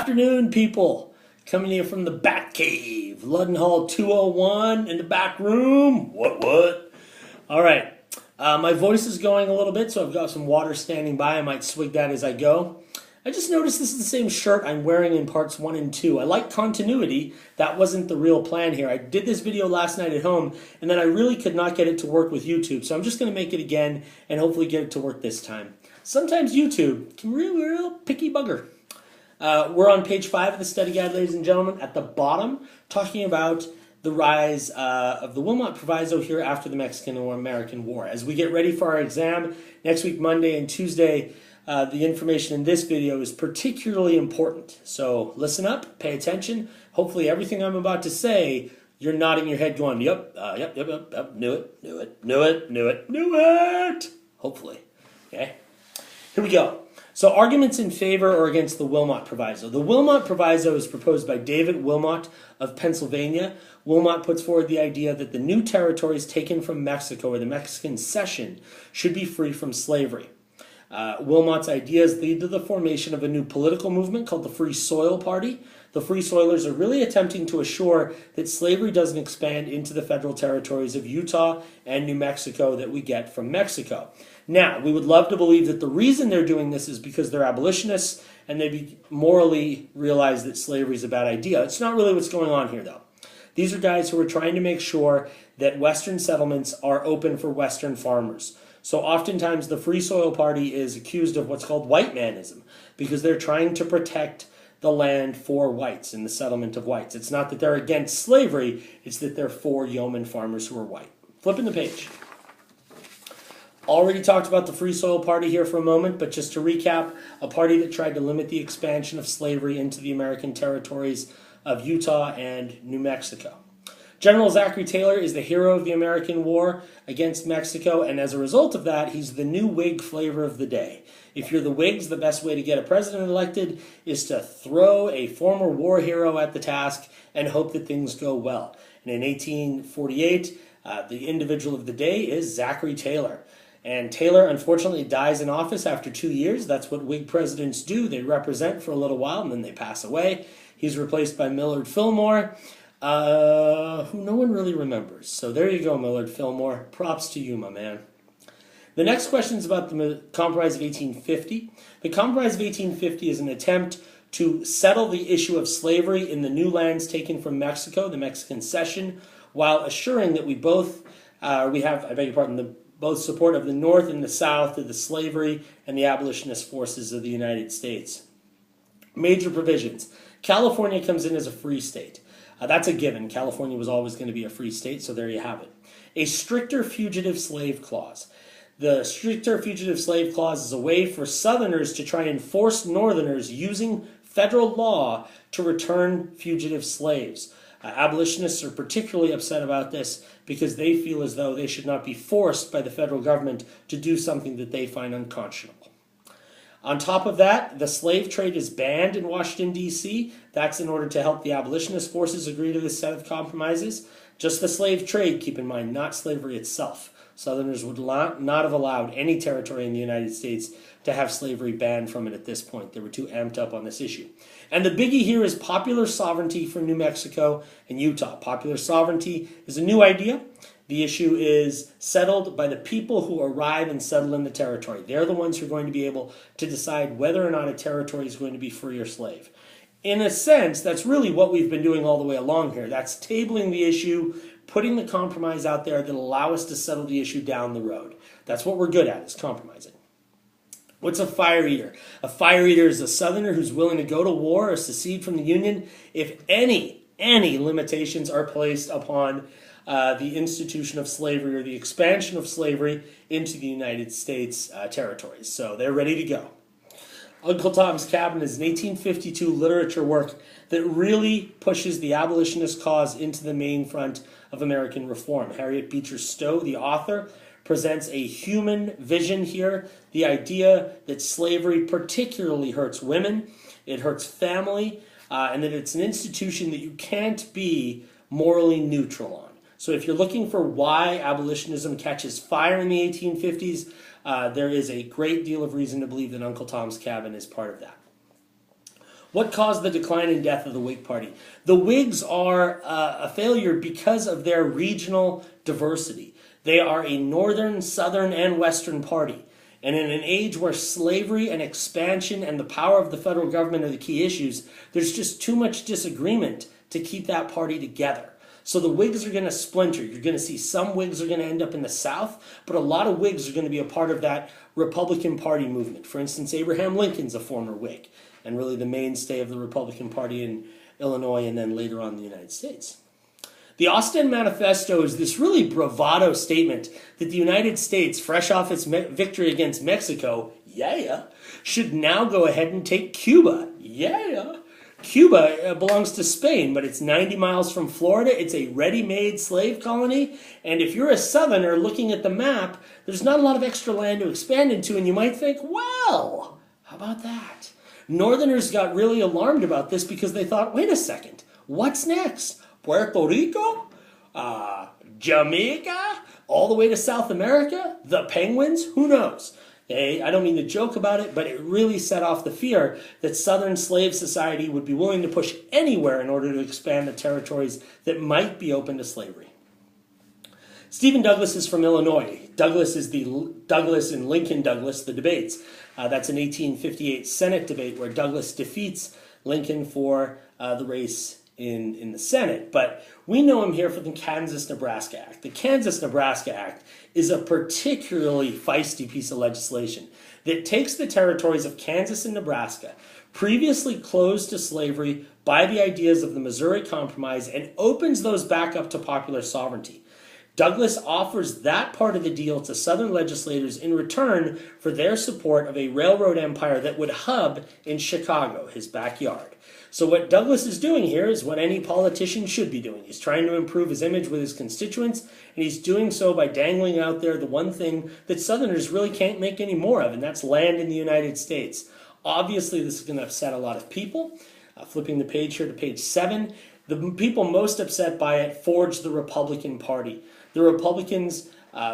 Afternoon, people. Coming here from the Bat Cave, Ludden Hall 201 in the back room. What? All right. My voice is going a little bit, so I've got some water standing by. I might swig that as I go. I just noticed this is the same shirt I'm wearing in parts 1 and 2. I like continuity. That wasn't the real plan here. I did this video last night at home, and then I really could not get it to work with YouTube, so I'm just going to make it again and hopefully get it to work this time. Sometimes YouTube can be a real picky bugger. We're on page 5 of the study guide, ladies and gentlemen, at the bottom, talking about the rise of the Wilmot proviso here after the Mexican or American War. As we get ready for our exam next week, Monday and Tuesday, the information in this video is particularly important. So listen up, pay attention. Hopefully everything I'm about to say, you're nodding your head going, yep, knew it. Hopefully, okay? Here we go. So arguments in favor or against the Wilmot proviso. The Wilmot proviso is proposed by David Wilmot of Pennsylvania. Wilmot puts forward the idea that the new territories taken from Mexico or the Mexican cession should be free from slavery. Wilmot's ideas lead to the formation of a new political movement called the Free Soil Party. The Free Soilers are really attempting to assure that slavery doesn't expand into the federal territories of Utah and New Mexico that we get from Mexico. Now, we would love to believe that the reason they're doing this is because they're abolitionists and they morally realize that slavery is a bad idea. It's not really what's going on here, though. These are guys who are trying to make sure that Western settlements are open for Western farmers. So oftentimes the Free Soil Party is accused of what's called white manism because they're trying to protect the land for whites in the settlement of whites. It's not that they're against slavery, it's that they're for yeoman farmers who are white. Flipping the page. Already talked about the Free Soil Party here for a moment, but just to recap, a party that tried to limit the expansion of slavery into the American territories of Utah and New Mexico. General Zachary Taylor is the hero of the American War against Mexico, and as a result of that, he's the new Whig flavor of the day. If you're the Whigs, the best way to get a president elected is to throw a former war hero at the task and hope that things go well. And in 1848, the individual of the day is Zachary Taylor. And Taylor, unfortunately, dies in office after 2 years. That's what Whig presidents do. They represent for a little while, and then they pass away. He's replaced by Millard Fillmore, who no one really remembers. So there you go, Millard Fillmore. Props to you, my man. The next question is about the Compromise of 1850. The Compromise of 1850 is an attempt to settle the issue of slavery in the new lands taken from Mexico, the Mexican cession, while assuring that we both both support of the North and the South of the slavery and the abolitionist forces of the United States. Major provisions. California comes in as a free state. That's a given. California was always going to be a free state, so there you have it. A stricter fugitive slave clause. The stricter fugitive slave clause is a way for Southerners to try and force Northerners using federal law to return fugitive slaves. Abolitionists are particularly upset about this because they feel as though they should not be forced by the federal government to do something that they find unconscionable. On top of that, the slave trade is banned in Washington, D.C. That's in order to help the abolitionist forces agree to this set of compromises. Just the slave trade, keep in mind, not slavery itself. Southerners would not have allowed any territory in the United States to have slavery banned from it at this point. They were too amped up on this issue. And the biggie here is popular sovereignty for New Mexico and Utah. Popular sovereignty is a new idea. The issue is settled by the people who arrive and settle in the territory. They're the ones who are going to be able to decide whether or not a territory is going to be free or slave. In a sense, that's really what we've been doing all the way along here. That's tabling the issue, putting the compromise out there that allow us to settle the issue down the road. That's what we're good at, is compromising. What's a fire eater? A fire eater is a Southerner who's willing to go to war or secede from the Union if any limitations are placed upon the institution of slavery or the expansion of slavery into the United States territories. So they're ready to go. Uncle Tom's Cabin is an 1852 literature work that really pushes the abolitionist cause into the main front of American reform. Harriet Beecher Stowe, the author, presents a human vision here, the idea that slavery particularly hurts women, it hurts family, and that it's an institution that you can't be morally neutral on. So if you're looking for why abolitionism catches fire in the 1850s, there is a great deal of reason to believe that Uncle Tom's Cabin is part of that. What caused the decline and death of the Whig Party? The Whigs are a failure because of their regional diversity. They are a northern, southern, and western party. And in an age where slavery and expansion and the power of the federal government are the key issues, there's just too much disagreement to keep that party together. So the Whigs are going to splinter. You're going to see some Whigs are going to end up in the South, but a lot of Whigs are going to be a part of that Republican Party movement. For instance, Abraham Lincoln's a former Whig, and really the mainstay of the Republican Party in Illinois and then later on in the United States. The Ostend Manifesto is this really bravado statement that the United States, fresh off its victory against Mexico, should now go ahead and take Cuba. Cuba belongs to Spain, but it's 90 miles from Florida. It's a ready-made slave colony. And if you're a Southerner looking at the map, there's not a lot of extra land to expand into, and you might think, well, how about that? Northerners got really alarmed about this because they thought, wait a second, what's next? Puerto Rico? Jamaica? All the way to South America? The Penguins? Who knows? I don't mean to joke about it, but it really set off the fear that Southern slave society would be willing to push anywhere in order to expand the territories that might be open to slavery. Stephen Douglas is from Illinois. Douglas is the Douglas and Lincoln Douglas, the debates. That's an 1858 Senate debate where Douglas defeats Lincoln for the race in the Senate. But we know him here for the Kansas-Nebraska Act. The Kansas-Nebraska Act is a particularly feisty piece of legislation that takes the territories of Kansas and Nebraska, previously closed to slavery by the ideas of the Missouri Compromise, and opens those back up to popular sovereignty. Douglas offers that part of the deal to Southern legislators in return for their support of a railroad empire that would hub in Chicago, his backyard. So what Douglas is doing here is what any politician should be doing. He's trying to improve his image with his constituents, and he's doing so by dangling out there the one thing that Southerners really can't make any more of, and that's land in the United States. Obviously, this is going to upset a lot of people. Flipping the page here to page 7, the people most upset by it forged the Republican Party. The Republicans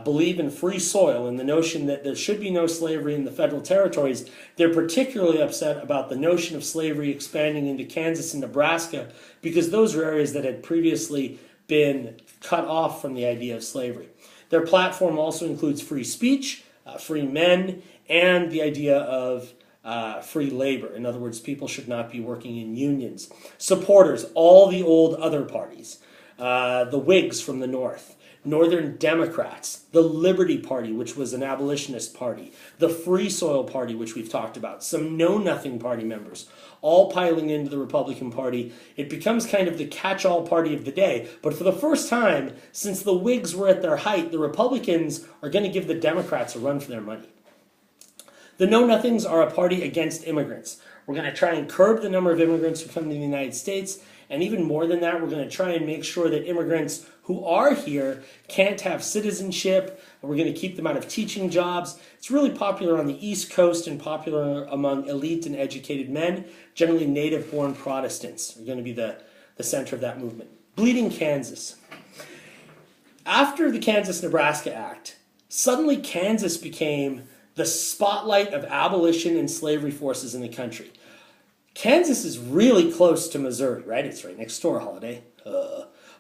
believe in free soil and the notion that there should be no slavery in the federal territories. They're particularly upset about the notion of slavery expanding into Kansas and Nebraska because those are areas that had previously been cut off from the idea of slavery. Their platform also includes free speech, free men, and the idea of free labor. In other words, people should not be working in unions. Supporters, all the old other parties, the Whigs from the North, Northern Democrats, the Liberty Party, which was an abolitionist party, the Free Soil Party, which we've talked about, some Know-Nothing Party members, all piling into the Republican Party. It becomes kind of the catch-all party of the day. But for the first time, since the Whigs were at their height, the Republicans are going to give the Democrats a run for their money. The Know-Nothings are a party against immigrants. We're going to try and curb the number of immigrants who come to the United States. And even more than that, we're going to try and make sure that immigrants who are here can't have citizenship. We're going to keep them out of teaching jobs. It's really popular on the East Coast and popular among elite and educated men. Generally, native-born Protestants are going to be the center of that movement. Bleeding Kansas. After the Kansas-Nebraska Act, suddenly Kansas became the spotlight of abolition and slavery forces in the country. Kansas is really close to Missouri, right? It's right next door, Holliday.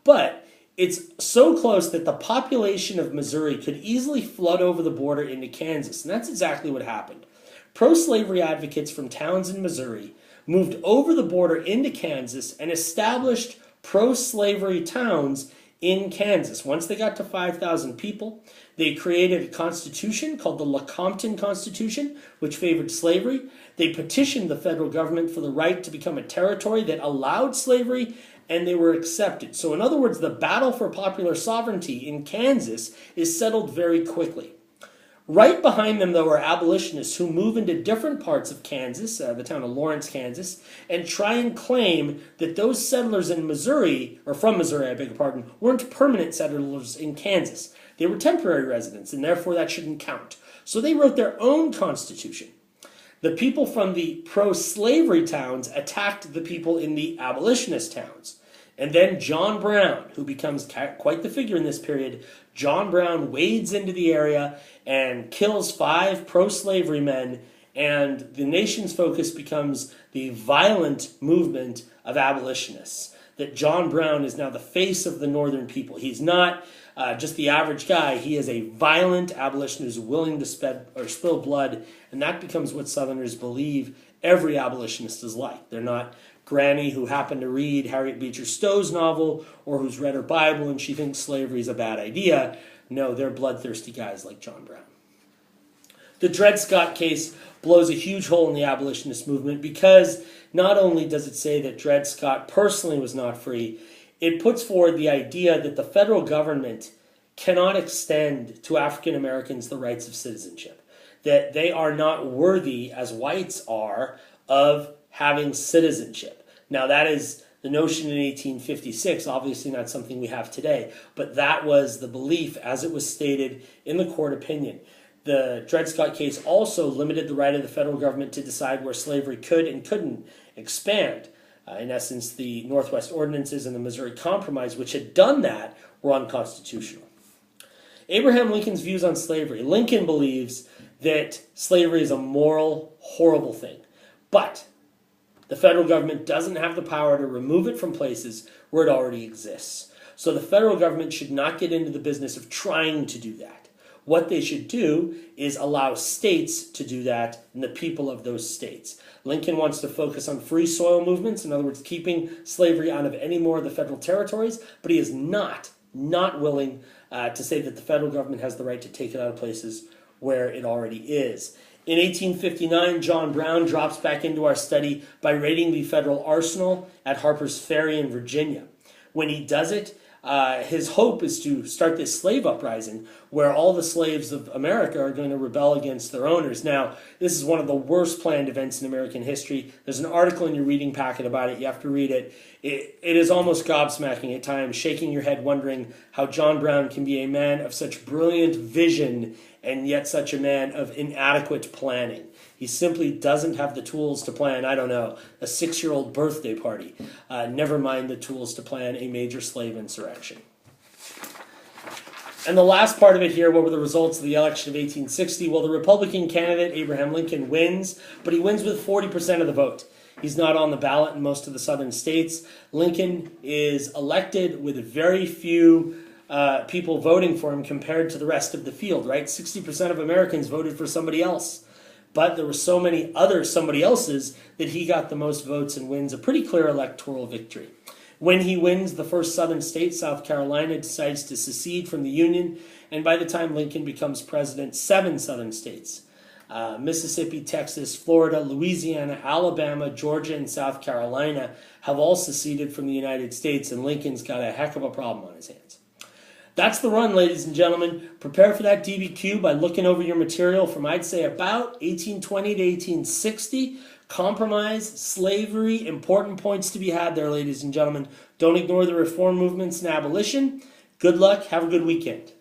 But it's so close that the population of Missouri could easily flood over the border into Kansas, and that's exactly what happened. Pro-slavery advocates from towns in Missouri moved over the border into Kansas and established pro-slavery towns in Kansas. Once they got to 5,000 people, they created a constitution called the Lecompton Constitution, which favored slavery. They petitioned the federal government for the right to become a territory that allowed slavery, and they were accepted. So in other words, the battle for popular sovereignty in Kansas is settled very quickly. Right behind them, though, are abolitionists who move into different parts of Kansas, the town of Lawrence, Kansas, and try and claim that those settlers in Missouri, or from Missouri, I beg your pardon, weren't permanent settlers in Kansas. They were temporary residents, and therefore that shouldn't count. So they wrote their own constitution. The people from the pro-slavery towns attacked the people in the abolitionist towns. And then John Brown, who becomes quite the figure in this period, John Brown wades into the area and kills 5 pro-slavery men And the nation's focus becomes the violent movement of abolitionists. That John Brown is now the face of the Northern people. He's not just the average guy. He is a violent abolitionist who's willing to spill blood, and that becomes what Southerners believe every abolitionist is like. They're not Granny who happened to read Harriet Beecher Stowe's novel or who's read her Bible and she thinks slavery is a bad idea. No, they're bloodthirsty guys like John Brown. The Dred Scott case blows a huge hole in the abolitionist movement because not only does it say that Dred Scott personally was not free, it puts forward the idea that the federal government cannot extend to African Americans the rights of citizenship, that they are not worthy, as whites are, of having citizenship. Now, that is the notion in 1856, obviously not something we have today, but that was the belief as it was stated in the court opinion. The Dred Scott case also limited the right of the federal government to decide where slavery could and couldn't expand. In essence, the Northwest Ordinances and the Missouri Compromise, which had done that, were unconstitutional. Abraham Lincoln's views on slavery. Lincoln believes that slavery is a moral, horrible thing. But the federal government doesn't have the power to remove it from places where it already exists. So the federal government should not get into the business of trying to do that. What they should do is allow states to do that and the people of those states. Lincoln wants to focus on free soil movements, in other words, keeping slavery out of any more of the federal territories, but he is not willing to say that the federal government has the right to take it out of places where it already is. In 1859, John Brown drops back into our study by raiding the federal arsenal at Harper's Ferry in Virginia. When he does it, his hope is to start this slave uprising where all the slaves of America are going to rebel against their owners. Now, this is one of the worst planned events in American history. There's an article in your reading packet about it. You have to read it. It is almost gobsmacking at times, shaking your head wondering how John Brown can be a man of such brilliant vision and yet such a man of inadequate planning. He simply doesn't have the tools to plan, I don't know, a 6-year-old birthday party. Never mind the tools to plan a major slave insurrection. And the last part of it here, what were the results of the election of 1860? Well, the Republican candidate, Abraham Lincoln, wins, but he wins with 40% of the vote. He's not on the ballot in most of the southern states. Lincoln is elected with very few people voting for him compared to the rest of the field, right? 60% of Americans voted for somebody else. But there were so many other somebody else's that he got the most votes and wins a pretty clear electoral victory. When he wins the first southern state, South Carolina decides to secede from the Union, and by the time Lincoln becomes president, 7 southern states, Mississippi, Texas, Florida, Louisiana, Alabama, Georgia, and South Carolina, have all seceded from the United States, and Lincoln's got a heck of a problem on his hands. That's the run, ladies and gentlemen. Prepare for that DBQ by looking over your material from, I'd say, about 1820 to 1860. Compromise, slavery, important points to be had there, ladies and gentlemen. Don't ignore the reform movements and abolition. Good luck. Have a good weekend.